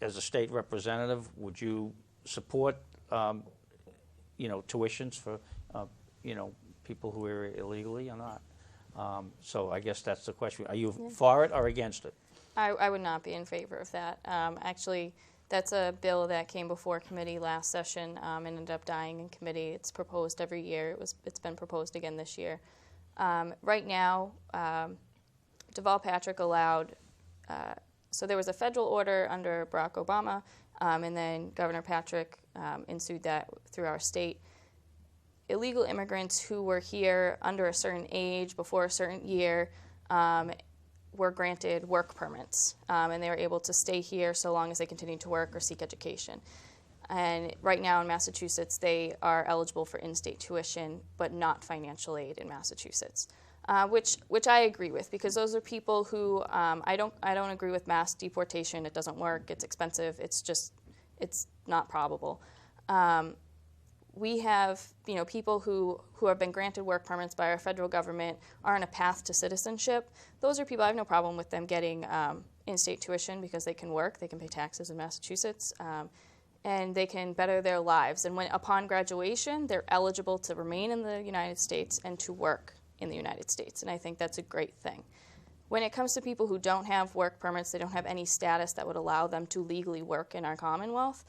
as a state representative, would you support, tuitions for, people who are illegally or not? So I guess that's the question. Are you for it or against it? I would not be in favor of that. Actually, that's a bill that came before committee last session and ended up dying in committee. It's proposed every year. It's been proposed again this year. Right now, Deval Patrick allowed, so there was a federal order under Barack Obama, and then Governor Patrick ensued that through our state. Illegal immigrants who were here under a certain age, before a certain year, were granted work permits, and they were able to stay here so long as they continued to work or seek education. And right now in Massachusetts, they are eligible for in-state tuition, but not financial aid in Massachusetts, which I agree with, because those are people who I don't agree with mass deportation. It doesn't work. It's expensive. It's not probable. We have, people who have been granted work permits by our federal government are on a path to citizenship. Those are people, I have no problem with them getting in-state tuition because they can work, they can pay taxes in Massachusetts, and they can better their lives. And upon graduation, they're eligible to remain in the United States and to work in the United States, and I think that's a great thing. When it comes to people who don't have work permits, they don't have any status that would allow them to legally work in our Commonwealth,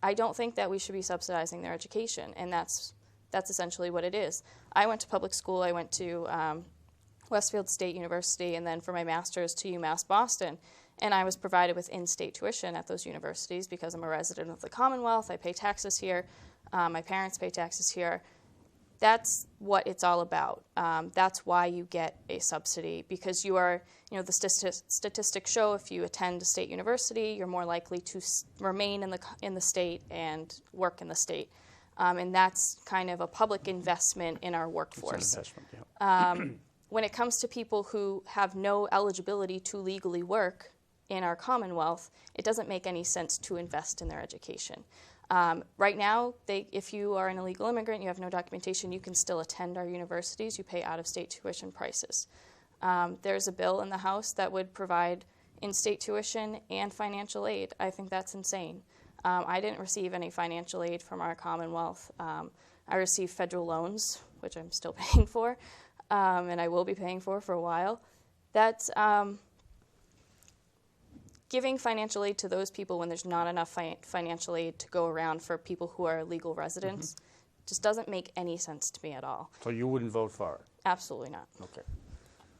I don't think that we should be subsidizing their education, and that's essentially what it is. I went to public school. I went to Westfield State University, and then for my master's to UMass Boston, and I was provided with in-state tuition at those universities because I'm a resident of the Commonwealth. I pay taxes here. My parents pay taxes here. That's what it's all about. That's why you get a subsidy, because you are, the statistics show if you attend a state university, you're more likely to remain in the state and work in the state. And that's kind of a public investment in our workforce. It's an investment, yeah. When it comes to people who have no eligibility to legally work in our Commonwealth, it doesn't make any sense to invest in their education. Right now, if you are an illegal immigrant, you have no documentation, you can still attend our universities. You pay out-of-state tuition prices. There's a bill in the House that would provide in-state tuition and financial aid. I think that's insane. I didn't receive any financial aid from our Commonwealth. I received federal loans, which I'm still paying for, and I will be paying for a while. That's giving financial aid to those people when there's not enough financial aid to go around for people who are legal residents just doesn't make any sense to me at all. So you wouldn't vote for it? Absolutely not. Okay.